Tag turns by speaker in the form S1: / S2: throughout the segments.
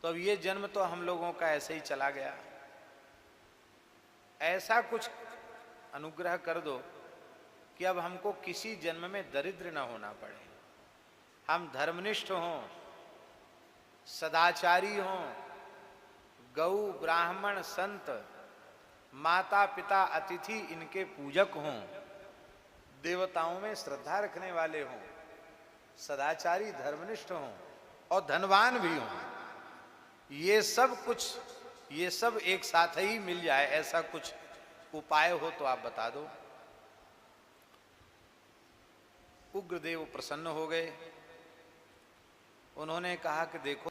S1: तो अब ये जन्म तो हम लोगों का ऐसे ही चला गया, ऐसा कुछ अनुग्रह कर दो कि अब हमको किसी जन्म में दरिद्र न होना पड़े, हम धर्मनिष्ठ हों, सदाचारी हों, गौ ब्राह्मण संत माता पिता अतिथि इनके पूजक हों, देवताओं में श्रद्धा रखने वाले हों, सदाचारी धर्मनिष्ठ हों और धनवान भी हों। ये सब कुछ, ये सब एक साथ ही मिल जाए, ऐसा कुछ उपाय हो तो आप बता दो। उग्रदेव प्रसन्न हो गए। उन्होंने कहा कि देखो,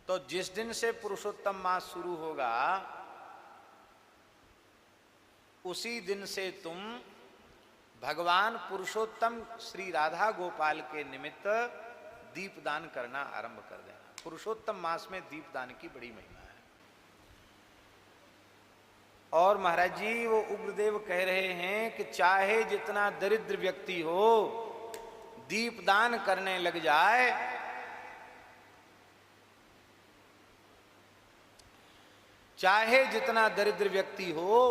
S1: तो जिस दिन से पुरुषोत्तम मास शुरू होगा उसी दिन से तुम भगवान पुरुषोत्तम श्री राधा गोपाल के निमित्त दीपदान करना आरंभ कर देना। पुरुषोत्तम मास में दीपदान की बड़ी महिमा है। और महाराज जी वो उग्रदेव कह रहे हैं कि चाहे जितना दरिद्र व्यक्ति हो दीपदान करने लग जाए, चाहे जितना दरिद्र व्यक्ति हो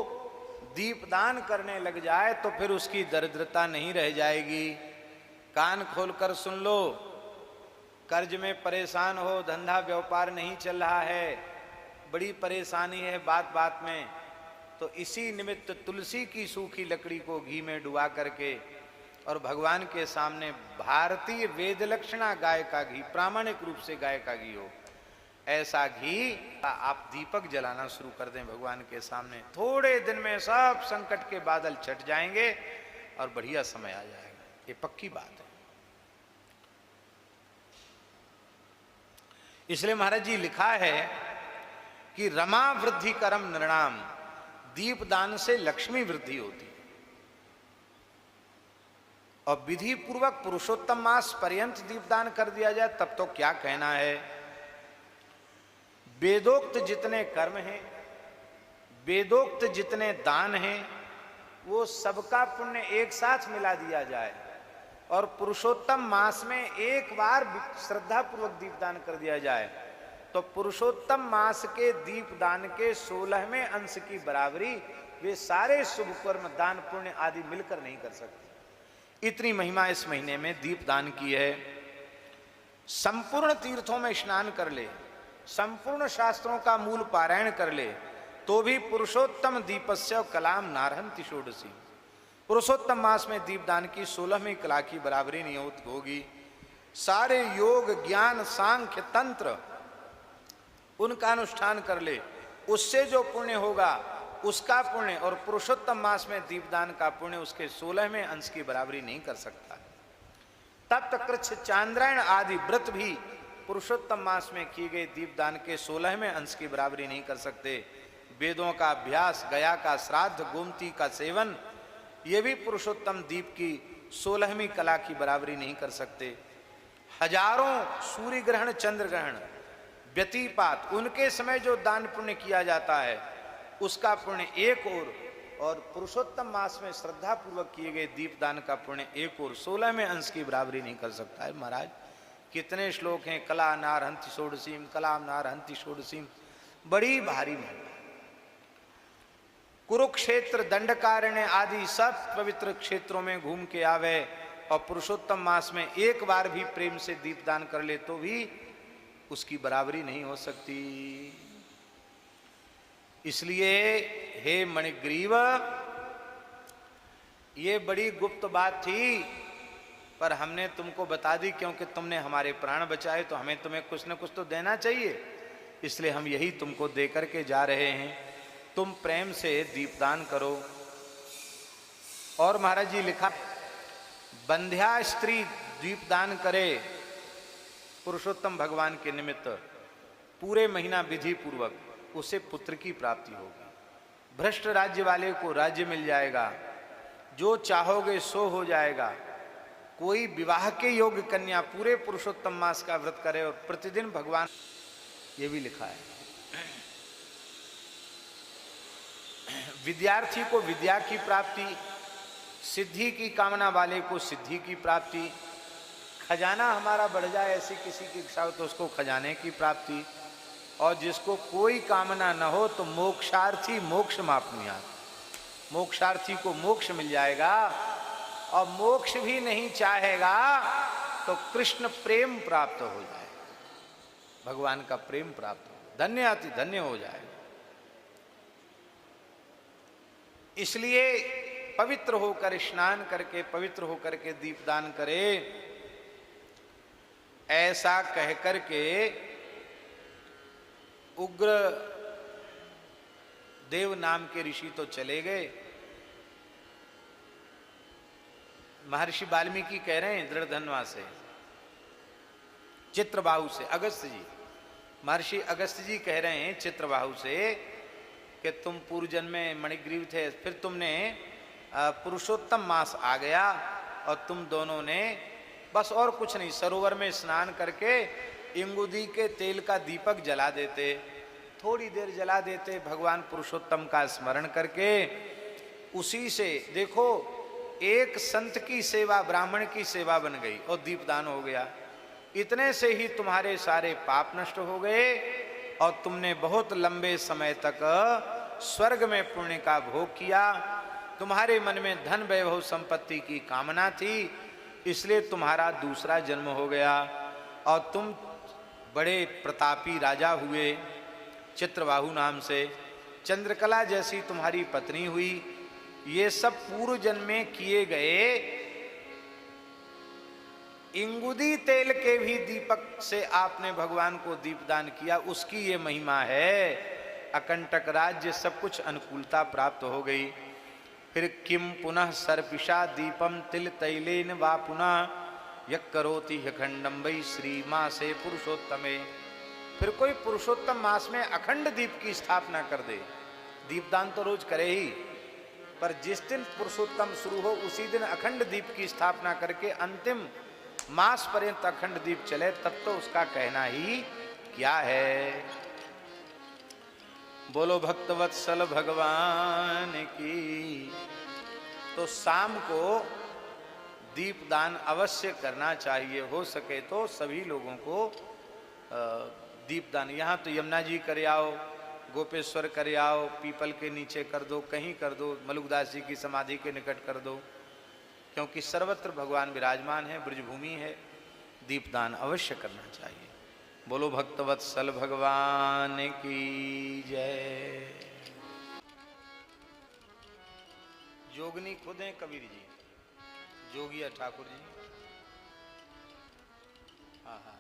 S1: दीपदान करने लग जाए तो फिर उसकी दरिद्रता नहीं रह जाएगी। कान खोलकर सुन लो, कर्ज में परेशान हो, धंधा व्यापार नहीं चल रहा है, बड़ी परेशानी है बात बात में, तो इसी निमित्त तुलसी की सूखी लकड़ी को घी में डुबा करके और भगवान के सामने भारतीय वेद लक्षणा गाय का घी, प्रामाणिक रूप से गाय का घी हो, ऐसा घी आप दीपक जलाना शुरू कर दें भगवान के सामने। थोड़े दिन में सब संकट के बादल छट जाएंगे और बढ़िया समय आ जाएगा, ये पक्की बात है। इसलिए महाराज जी लिखा है कि रमा वृद्धि करम नृणाम, दीपदान से लक्ष्मी वृद्धि होती है। और विधि पूर्वक पुरुषोत्तम मास पर्यंत दीपदान कर दिया जाए तब तो क्या कहना है। वेदोक्त जितने कर्म हैं, वेदोक्त जितने दान हैं, वो सबका पुण्य एक साथ मिला दिया जाए और पुरुषोत्तम मास में एक बार श्रद्धा पूर्वक दीपदान कर दिया जाए तो पुरुषोत्तम मास के दीपदान के 16वें अंश की बराबरी वे सारे शुभ कर्म दान पुण्य आदि मिलकर नहीं कर सकते। इतनी महिमा इस महीने में दीपदान की है। संपूर्ण तीर्थों में स्नान कर ले, संपूर्ण शास्त्रों का मूल पारायण कर ले तो भी पुरुषोत्तम दीपस्य कलाम नारहंति षोडशी, पुरुषोत्तम मास में दीपदान की 16वीं कला की बराबरी नहीं होगी। सारे योग ज्ञान सांख्य तंत्र उनका अनुष्ठान कर ले, उससे जो पुण्य होगा उसका पुण्य और पुरुषोत्तम मास में दीपदान का पुण्य उसके 16वें अंश की बराबरी नहीं कर सकता। तप्त कृच्छ चांद्रायण आदि व्रत भी पुरुषोत्तम मास में किए गए दीपदान के 16वें अंश की बराबरी नहीं कर सकते। वेदों का अभ्यास, गया का श्राद्ध, गोमती का सेवन, ये भी पुरुषोत्तम दीप की 16वीं कला की बराबरी नहीं कर सकते। हजारों सूर्य ग्रहण, चंद्र ग्रहण, व्यतिपात, उनके समय जो दान पुण्य किया जाता है उसका पुण्य एक और पुरुषोत्तम मास में श्रद्धा पूर्वक किए गए दीपदान का पुण्य एक और 16वें अंश की बराबरी नहीं कर सकता है। महाराज कितने श्लोक हैं, कला नारहंति षोडशीम, कलाम नारहंति षोडशीम, बड़ी भारी महिमा। कुरुक्षेत्र, दंडकारण्य आदि सब पवित्र क्षेत्रों में घूम के आवे और पुरुषोत्तम मास में एक बार भी प्रेम से दीपदान कर ले तो भी उसकी बराबरी नहीं हो सकती। इसलिए हे मणिग्रीव, ये बड़ी गुप्त बात थी पर हमने तुमको बता दी क्योंकि तुमने हमारे प्राण बचाए तो हमें तुम्हें कुछ न कुछ तो देना चाहिए, इसलिए हम यही तुमको दे करके जा रहे हैं। तुम प्रेम से दीपदान करो। और महाराज जी लिखा, बंध्या स्त्री दीपदान करे पुरुषोत्तम भगवान के निमित्त पूरे महीना विधि पूर्वक, उसे पुत्र की प्राप्ति होगी। भ्रष्ट राज्य वाले को राज्य मिल जाएगा, जो चाहोगे सो हो जाएगा। कोई विवाह के योग्य कन्या पूरे पुरुषोत्तम मास का व्रत करे और प्रतिदिन भगवान, ये भी लिखा है। विद्यार्थी को विद्या की प्राप्ति, सिद्धि की कामना वाले को सिद्धि की प्राप्ति, खजाना हमारा बढ़ जाए ऐसी किसी की इच्छा हो तो उसको खजाने की प्राप्ति, और जिसको कोई कामना न हो तो मोक्षार्थी मोक्ष मापनुयात्, मोक्षार्थी को मोक्ष मिल जाएगा, और मोक्ष भी नहीं चाहेगा तो कृष्ण प्रेम प्राप्त हो जाए, भगवान का प्रेम प्राप्त हो, धन्य अति धन्य हो जाए। इसलिए पवित्र होकर स्नान करके, पवित्र होकर के दीपदान करे, ऐसा कहकर के उग्र देव नाम के ऋषि तो चले गए। महर्षि वाल्मीकि कह रहे हैं दृढ़धन्वा से, चित्रबाहु से, अगस्त जी, महर्षि अगस्त जी कह रहे हैं चित्रबाहु से कि तुम पूर्व जन्म में मणिग्रीव थे, फिर तुमने पुरुषोत्तम मास आ गया और तुम दोनों ने बस और कुछ नहीं, सरोवर में स्नान करके इंगुदी के तेल का दीपक जला देते, थोड़ी देर जला देते, भगवान पुरुषोत्तम का स्मरण करके, उसी से देखो एक संत की सेवा, ब्राह्मण की सेवा बन गई और दीपदान हो गया। इतने से ही तुम्हारे सारे पाप नष्ट हो गए और तुमने बहुत लंबे समय तक स्वर्ग में पुण्य का भोग किया। तुम्हारे मन में धन वैभव संपत्ति की कामना थी, इसलिए तुम्हारा दूसरा जन्म हो गया और तुम बड़े प्रतापी राजा हुए चित्रबाहु नाम से। चंद्रकला जैसी तुम्हारी पत्नी हुई। ये सब पूर्व जन्म में किए गए इंगुदी तेल के भी दीपक से आपने भगवान को दीपदान किया, उसकी ये महिमा है। अकंटक राज्य सब कुछ अनुकूलता प्राप्त हो गई। फिर किम पुनः सर्पिषा दीपम तिल तैलेन वा पुनः यक करोति ह्यखंडम वै श्री मासे पुरुषोत्तमे। फिर कोई पुरुषोत्तम मास में अखंड दीप की स्थापना कर दे, दीपदान तो रोज करे ही, पर जिस दिन पुरुषोत्तम शुरू हो उसी दिन अखंड दीप की स्थापना करके अंतिम मास पर्यंत अखंड दीप चले, तब तो उसका कहना ही क्या है। बोलो भक्तवत्सल भगवान की। तो शाम को दीपदान अवश्य करना चाहिए, हो सके तो सभी लोगों को दीपदान। यहाँ तो यमुना जी करे आओ, गोपेश्वर करे आओ, पीपल के नीचे कर दो, कहीं कर दो, मलुकदास जी की समाधि के निकट कर दो, क्योंकि सर्वत्र भगवान विराजमान है, ब्रजभूमि है, दीपदान अवश्य करना चाहिए। बोलो भक्तवत्सल भगवान की जय। जोगनी खुद हैं कबीर जी, जोगिया ठाकुर जी। हाँ,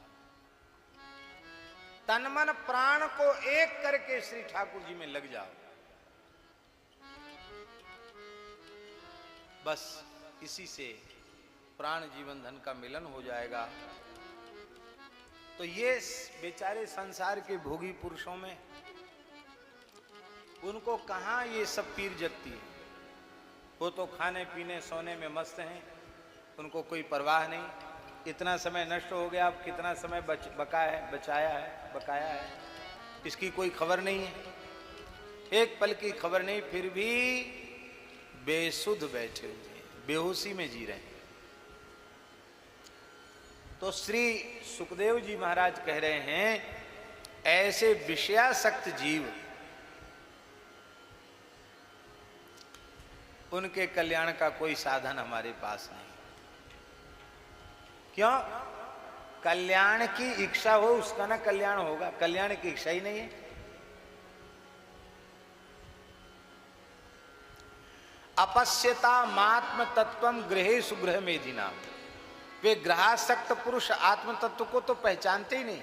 S1: तन मन प्राण को एक करके श्री ठाकुर जी में लग जाओ, बस इसी से प्राण जीवन धन का मिलन हो जाएगा। तो ये बेचारे संसार के भोगी पुरुषों में उनको कहाँ ये सब पीर जगती है। वो तो खाने पीने सोने में मस्त हैं, उनको कोई परवाह नहीं। इतना समय नष्ट हो गया, अब कितना समय बचाया है, इसकी कोई खबर नहीं है, एक पल की खबर नहीं, फिर भी बेसुध बैठे हुए हैं, बेहोशी में जी रहे हैं। तो श्री सुखदेव जी महाराज कह रहे हैं, ऐसे विषयासक्त जीव उनके कल्याण का कोई साधन हमारे पास नहीं। क्यों? कल्याण की इच्छा हो उसका ना कल्याण होगा, कल्याण की इच्छा ही नहीं है। अपश्यता मात्म तत्वम गृहे सुगृह मेधिना। वे ग्रहासक्त पुरुष आत्म तत्व को तो पहचानते ही नहीं।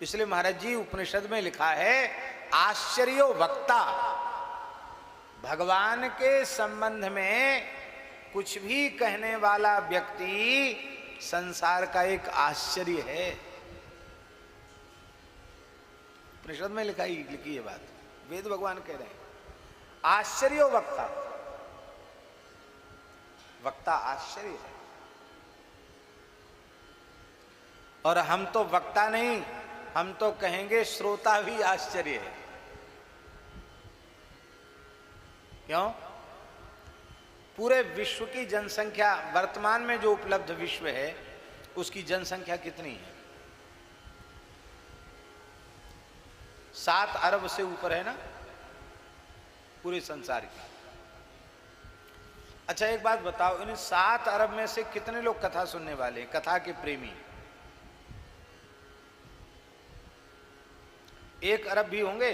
S1: इसलिए महाराज जी उपनिषद में लिखा है, आश्चर्यो वक्ता। भगवान के संबंध में कुछ भी कहने वाला व्यक्ति संसार का एक आश्चर्य है। उपनिषद में लिखी ये बात, वेद भगवान कह रहे हैं, आश्चर्यो वक्ता। वक्ता आश्चर्य है, और हम तो वक्ता नहीं, हम तो कहेंगे श्रोता भी आश्चर्य है। क्यों? पूरे विश्व की जनसंख्या वर्तमान में जो उपलब्ध विश्व है उसकी जनसंख्या कितनी है? 7 अरब से ऊपर है ना पूरे संसार की। अच्छा एक बात बताओ, इन 7 अरब में से कितने लोग कथा सुनने वाले, कथा के प्रेमी? 1 अरब भी होंगे?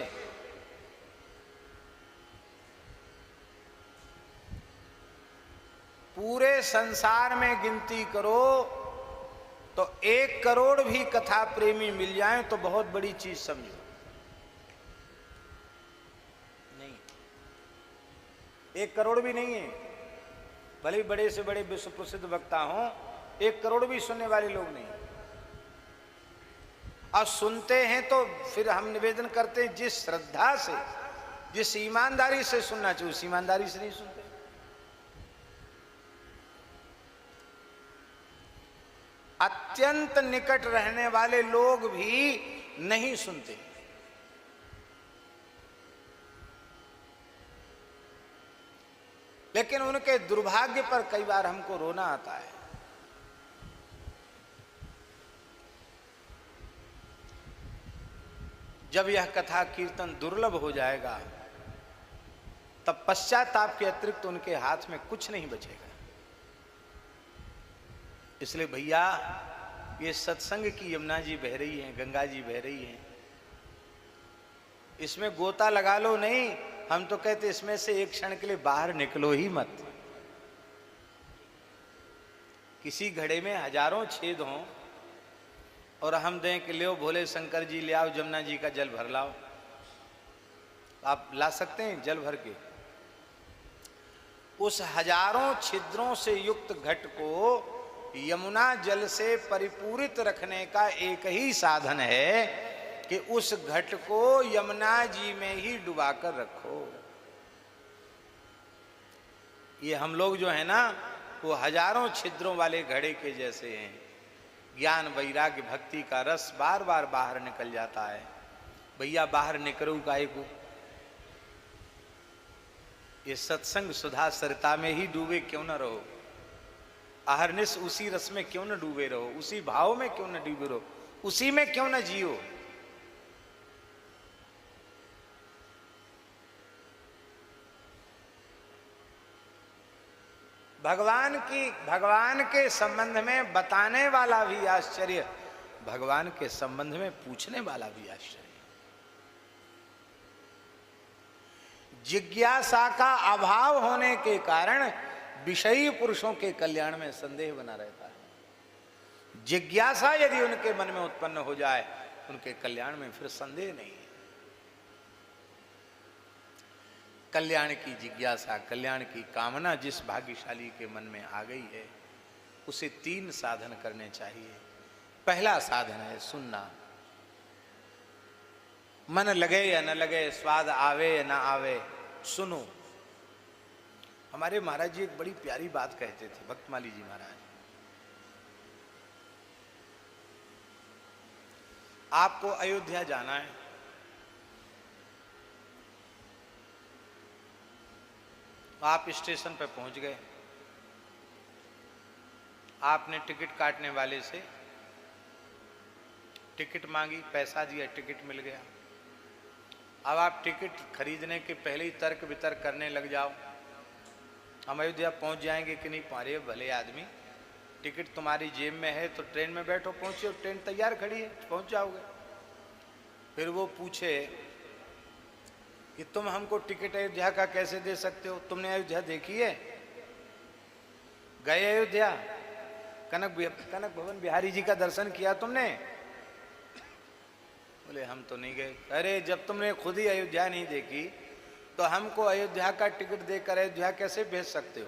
S1: पूरे संसार में गिनती करो तो 1 करोड़ भी कथा प्रेमी मिल जाएं तो बहुत बड़ी चीज समझो। नहीं, 1 करोड़ भी नहीं है, भले बड़े से बड़े विश्व प्रसिद्ध वक्ता हों, 1 करोड़ भी सुनने वाले लोग नहीं। और सुनते हैं तो फिर हम निवेदन करते हैं जिस श्रद्धा से, जिस ईमानदारी से सुनना चाहिए उस ईमानदारी से नहीं सुनते। अत्यंत निकट रहने वाले लोग भी नहीं सुनते। लेकिन उनके दुर्भाग्य पर कई बार हमको रोना आता है। जब यह कथा कीर्तन दुर्लभ हो जाएगा तब पश्चाताप के अतिरिक्त उनके हाथ में कुछ नहीं बचेगा। इसलिए भैया ये सत्संग की यमुना जी बह रही हैं, गंगा जी बह रही हैं, इसमें गोता लगा लो नहीं, हम तो कहते इसमें से एक क्षण के लिए बाहर निकलो ही मत। किसी घड़े में हजारों छेद हों और हम दें कि ले भोले शंकर जी ले आओ जमुना जी का जल भर लाओ, आप ला सकते हैं जल भर के? उस हजारों छिद्रों से युक्त घट को यमुना जल से परिपूरित रखने का एक ही साधन है कि उस घट को यमुना जी में ही डुबाकर रखो। ये हम लोग जो है ना वो हजारों छिद्रों वाले घड़े के जैसे हैं। ज्ञान वैराग्य भक्ति का रस बार बार बाहर निकल जाता है। भैया बाहर निकलो काहे को? ये सत्संग सुधा सरिता में ही डूबे क्यों न रहो, अहरनिश उसी रस में क्यों न डूबे रहो, उसी भाव में क्यों न डूबे रहो, उसी में क्यों न जियो। भगवान के संबंध में बताने वाला भी आश्चर्य, भगवान के संबंध में पूछने वाला भी आश्चर्य। जिज्ञासा का अभाव होने के कारण विषयी पुरुषों के कल्याण में संदेह बना रहता है। जिज्ञासा यदि उनके मन में उत्पन्न हो जाए उनके कल्याण में फिर संदेह नहीं है। कल्याण की जिज्ञासा, कल्याण की कामना जिस भाग्यशाली के मन में आ गई है उसे 3 साधन करने चाहिए। पहला साधन है सुनना। मन लगे या न लगे, स्वाद आवे या न आवे, सुनो। हमारे महाराज जी एक बड़ी प्यारी बात कहते थे, भक्तमाली जी महाराज। आपको अयोध्या जाना है, आप स्टेशन पर पहुंच गए, आपने टिकट काटने वाले से टिकट मांगी, पैसा दिया, टिकट मिल गया। अब आप टिकट खरीदने के पहले ही तर्क वितर्क करने लग जाओ, हम अयोध्या पहुंच जाएंगे कि नहीं। अरे भले आदमी, टिकट तुम्हारी जेब में है तो ट्रेन में बैठो, पहुंचे, ट्रेन तैयार खड़ी है, पहुंच जाओगे। फिर वो पूछे कि तुम हमको टिकट अयोध्या का कैसे दे सकते हो, तुमने अयोध्या देखी है? गए अयोध्या? कनक भवन बिहारी जी का दर्शन किया तुमने? बोले हम तो नहीं गए। अरे जब तुमने खुद ही अयोध्या नहीं देखी तो हमको अयोध्या का टिकट देकर अयोध्या कैसे भेज सकते हो?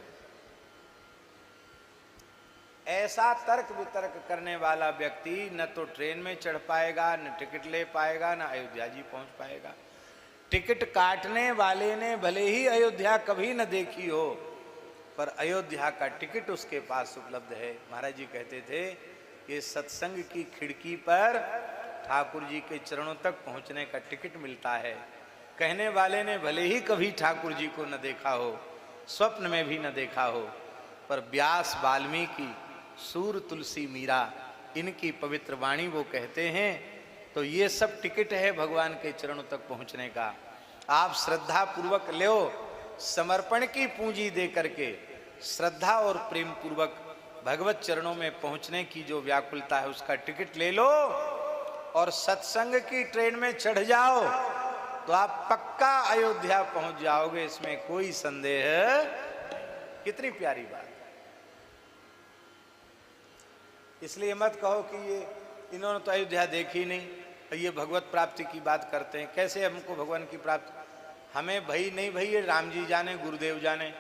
S1: ऐसा तर्क वितर्क करने वाला व्यक्ति न तो ट्रेन में चढ़ पाएगा, न टिकट ले पाएगा, न अयोध्या जी पहुंच पाएगा। टिकट काटने वाले ने भले ही अयोध्या कभी न देखी हो पर अयोध्या का टिकट उसके पास उपलब्ध है। महाराज जी कहते थे ये सत्संग की खिड़की पर ठाकुर जी के चरणों तक पहुंचने का टिकट मिलता है। कहने वाले ने भले ही कभी ठाकुर जी को न देखा हो, स्वप्न में भी न देखा हो, पर व्यास, वाल्मीकि, सूर, तुलसी, मीरा इनकी पवित्र वाणी वो कहते हैं। तो ये सब टिकट है भगवान के चरणों तक पहुंचने का। आप श्रद्धा पूर्वक लो, समर्पण की पूंजी दे करके श्रद्धा और प्रेम पूर्वक भगवत चरणों में पहुंचने की जो व्याकुलता है उसका टिकट ले लो और सत्संग की ट्रेन में चढ़ जाओ तो आप पक्का अयोध्या पहुंच जाओगे, इसमें कोई संदेह। कितनी प्यारी बात। इसलिए मत कहो कि ये इन्होंने तो अयोध्या देखी नहीं, ये भगवत प्राप्ति की बात करते हैं, कैसे हमको भगवान की प्राप्ति। हमें भाई नहीं भाई, ये राम जी जाने, गुरुदेव जाने।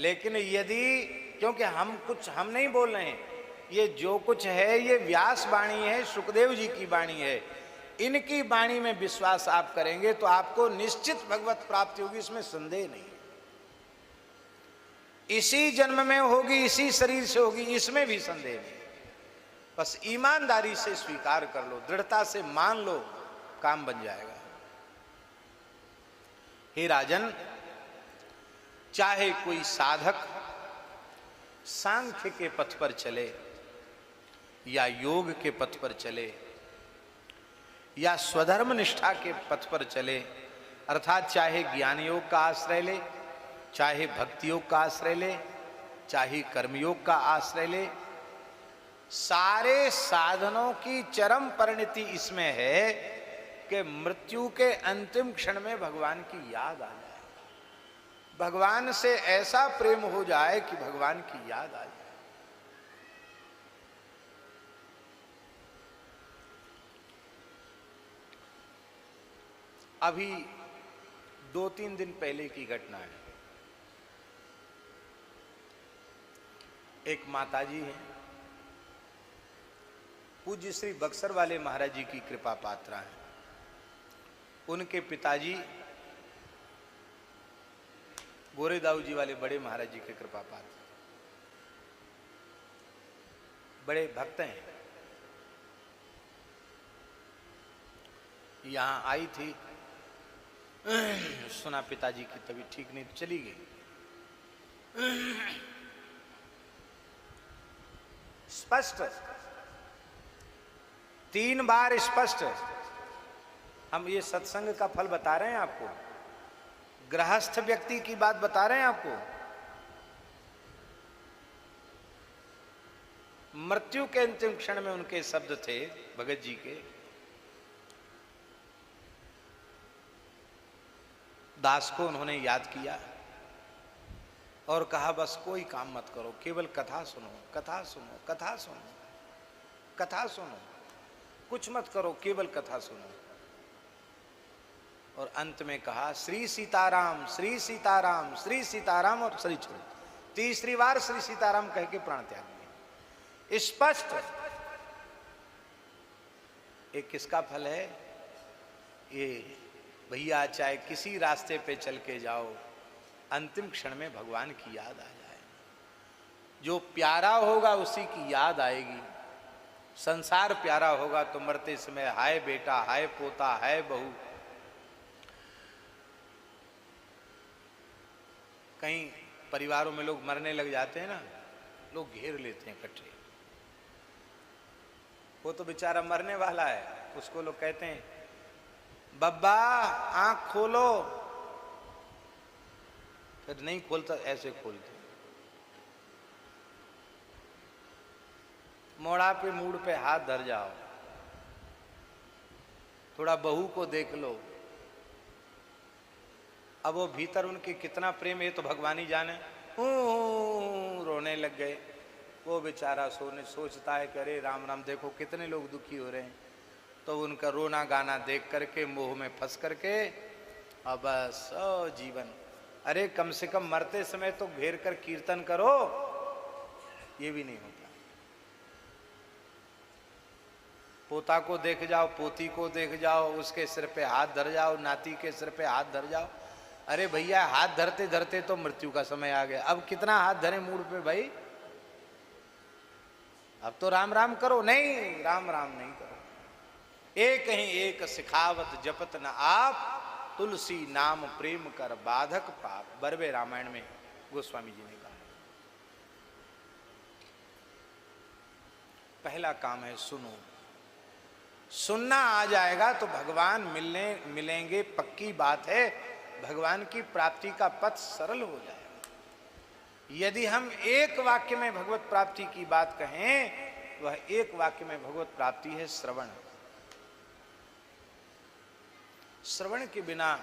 S1: लेकिन यदि, क्योंकि हम नहीं बोल रहे हैं, ये जो कुछ है ये व्यास वाणी है, सुखदेव जी की वाणी है, इनकी वाणी में विश्वास आप करेंगे तो आपको निश्चित भगवत प्राप्ति होगी, इसमें संदेह नहीं। इसी जन्म में होगी, इसी शरीर से होगी, इसमें भी संदेह नहीं। बस ईमानदारी से स्वीकार कर लो, दृढ़ता से मान लो, काम बन जाएगा। हे राजन, चाहे कोई साधक सांख्य के पथ पर चले या योग के पथ पर चले या स्वधर्म निष्ठा के पथ पर चले, अर्थात चाहे ज्ञान योग का आश्रय ले, चाहे भक्ति योग का आश्रय ले, चाहे कर्मयोग का आश्रय ले, सारे साधनों की चरम परिणति इसमें है कि मृत्यु के अंतिम क्षण में भगवान की याद आ जाए, भगवान से ऐसा प्रेम हो जाए कि भगवान की याद आ जाए। अभी 2-3 दिन पहले की घटना है। एक माताजी हैं, पूज्य श्री बक्सर वाले महाराज जी की कृपा पात्रा है। उनके पिताजी गोरेदाऊ जी वाले बड़े महाराज जी के कृपा पात्र, बड़े भक्त हैं। यहाँ आई थी, सुना पिताजी की तबीयत ठीक नहीं, तो चली गई। स्पष्ट 3 बार स्पष्ट हम ये सत्संग का फल बता रहे हैं आपको, गृहस्थ व्यक्ति की बात बता रहे हैं आपको। मृत्यु के अंतिम क्षण में उनके शब्द थे भगत जी के, दास को उन्होंने याद किया और कहा बस कोई काम मत करो, केवल कथा सुनो, कथा सुनो, कथा सुनो, कथा सुनो, कुछ मत करो, केवल कथा सुनो। और अंत में कहा श्री सीताराम, श्री सीताराम, श्री सीताराम, और श्री छोड़, 3री बार श्री सीताराम कह के प्राण त्याग दिए। स्पष्ट। एक किसका फल है ये? भैया चाहे किसी रास्ते पे चल के जाओ, अंतिम क्षण में भगवान की याद आ जाए। जो प्यारा होगा उसी की याद आएगी। संसार प्यारा होगा तो मरते समय हाय बेटा, हाय पोता, हाय बहू। कई परिवारों में लोग मरने लग जाते हैं ना, लोग घेर लेते हैं इकट्ठे। वो तो बेचारा मरने वाला है, उसको लोग कहते हैं बब्बा आंख खोलो, फिर नहीं खोलता, ऐसे खोलते। मोड़ा पे मूड पे हाथ धर जाओ, थोड़ा बहू को देख लो। अब वो भीतर उनके कितना प्रेम है तो भगवान ही जाने। रोने लग गए। वो बेचारा सोचता है कि अरे राम राम, देखो कितने लोग दुखी हो रहे हैं। तो उनका रोना गाना देख करके मोह में फंस करके अब बस जीवन। अरे कम से कम मरते समय तो घेर कर कीर्तन करो, ये भी नहीं होता। पोता को देख जाओ, पोती को देख जाओ, उसके सिर पे हाथ धर जाओ, नाती के सिर पे हाथ धर जाओ। अरे भैया हाथ धरते धरते तो मृत्यु का समय आ गया, अब कितना हाथ धरे मूड पे भाई? अब तो राम राम करो। नहीं, राम राम नहीं करो। एक ही एक सिखावत जपत न आप, तुलसी नाम प्रेम कर बाधक पाप। बरवे रामायण में गोस्वामी जी ने कहा। पहला काम है सुनो। सुनना आ जाएगा तो भगवान मिलेंगे, पक्की बात है। भगवान की प्राप्ति का पथ सरल हो जाएगा। यदि हम एक वाक्य में भगवत प्राप्ति की बात कहें, वह एक वाक्य में भगवत प्राप्ति है श्रवण। श्रवण के बिना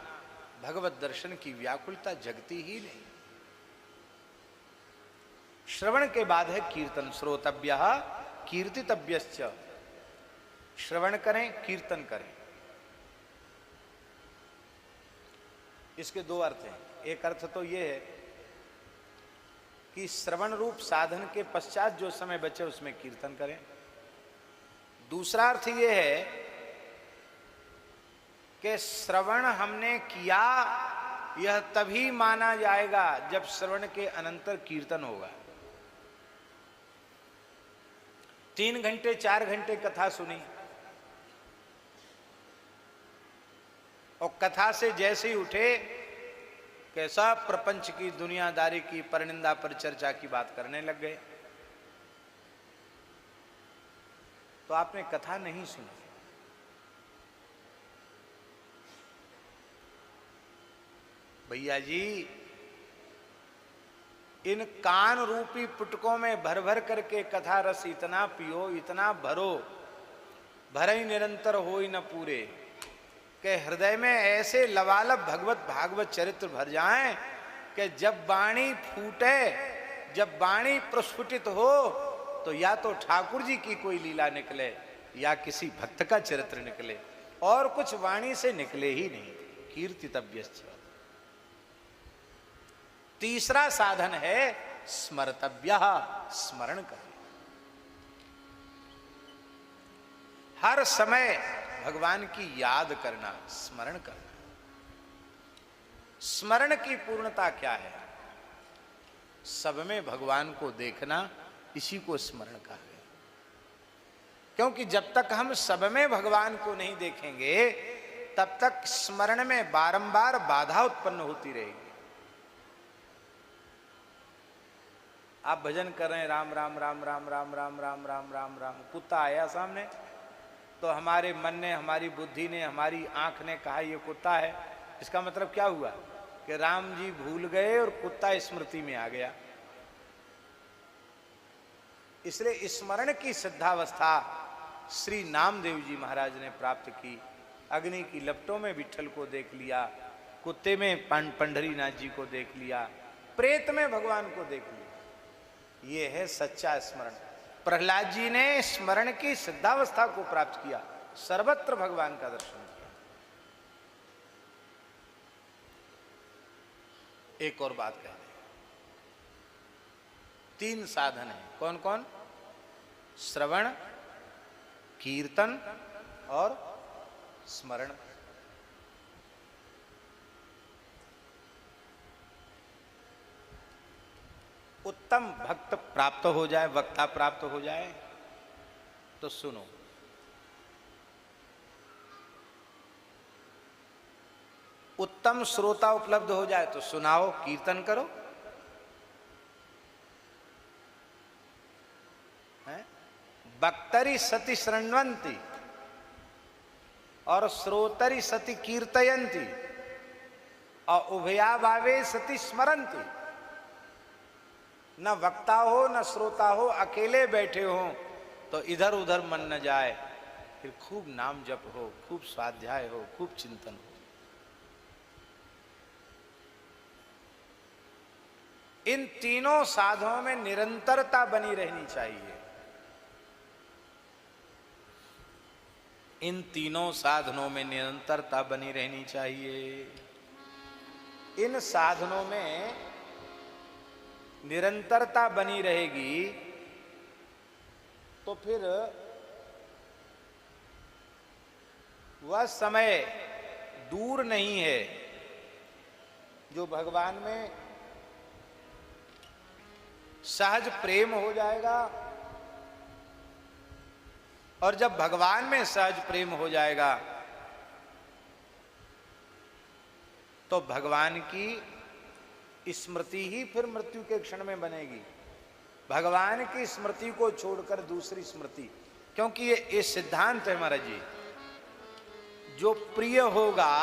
S1: भगवत दर्शन की व्याकुलता जगती ही नहीं। श्रवण के बाद है कीर्तन। श्रोतव्यः कीर्तितव्यश्च। श्रवण करें, कीर्तन करें। इसके दो अर्थ हैं। एक अर्थ तो यह है कि श्रवण रूप साधन के पश्चात जो समय बचे उसमें कीर्तन करें। दूसरा अर्थ यह है कि श्रवण हमने किया, यह तभी माना जाएगा जब श्रवण के अनंतर कीर्तन होगा। 3 घंटे 4 घंटे कथा सुनी और कथा से जैसे ही उठे कैसा प्रपंच की, दुनियादारी की, परनिंदा पर चर्चा की बात करने लग गए, तो आपने कथा नहीं सुनी। भैया जी, इन कान रूपी पुटकों में भर भर करके कथा रस इतना पियो, इतना भरो, भरे निरंतर हो ही न पूरे, कि हृदय में ऐसे लबालब भगवत भागवत चरित्र भर जाएं कि जब वाणी फूटे, जब वाणी प्रस्फुटित हो, तो या तो ठाकुर जी की कोई लीला निकले या किसी भक्त का चरित्र निकले, और कुछ वाणी से निकले ही नहीं। कीर्तितव्यश्च। तीसरा साधन है स्मर्तव्यः, स्मरण करें। हर समय भगवान की याद करना, स्मरण करना। स्मरण की पूर्णता क्या है? सब में भगवान को देखना, इसी को स्मरण कहा गया। क्योंकि जब तक हम सब में भगवान को नहीं देखेंगे, तब तक स्मरण में बारंबार बाधा उत्पन्न होती रहेगी। आप भजन कर रहे हैं, राम राम राम राम राम राम राम राम राम राम, कुत्ता आया सामने, तो हमारे मन ने, हमारी बुद्धि ने, हमारी आंख ने कहा ये कुत्ता है। इसका मतलब क्या हुआ कि राम जी भूल गए और कुत्ता स्मृति में आ गया। इसलिए स्मरण की सिद्धावस्था श्री नामदेव जी महाराज ने प्राप्त की। अग्नि की लपटों में विठ्ठल को देख लिया, कुत्ते में पंढरीनाथ जी को देख लिया, प्रेत में भगवान को देख लिया। ये है सच्चा स्मरण। प्रहलाद जी ने स्मरण की सिद्धावस्था को प्राप्त किया, सर्वत्र भगवान का दर्शन किया। एक और बात कह दें, 3 साधन है। कौन कौन? श्रवण, कीर्तन और स्मरण। उत्तम भक्त प्राप्त हो जाए, वक्ता प्राप्त हो जाए तो सुनो। उत्तम श्रोता उपलब्ध हो जाए तो सुनाओ, कीर्तन करो। वक्तरि सति शृण्वन्ति और श्रोतरि सति कीर्तयन्ति और उभयाभावे सति स्मरन्ति। न वक्ता हो न श्रोता हो, अकेले बैठे हो तो इधर उधर मन न जाए, फिर खूब नाम जप हो, खूब स्वाध्याय हो, खूब चिंतन हो। इन तीनों साधनों में निरंतरता बनी रहनी चाहिए। इन तीनों साधनों में निरंतरता बनी रहनी चाहिए। इन साधनों में निरंतरता बनी रहेगी तो फिर वह समय दूर नहीं है जो भगवान में सहज प्रेम हो जाएगा। और जब भगवान में सहज प्रेम हो जाएगा तो भगवान की स्मृति ही फिर मृत्यु के क्षण में बनेगी। भगवान की स्मृति को छोड़कर दूसरी स्मृति, क्योंकि ये सिद्धांत है महाराज जी, जो प्रिय होगा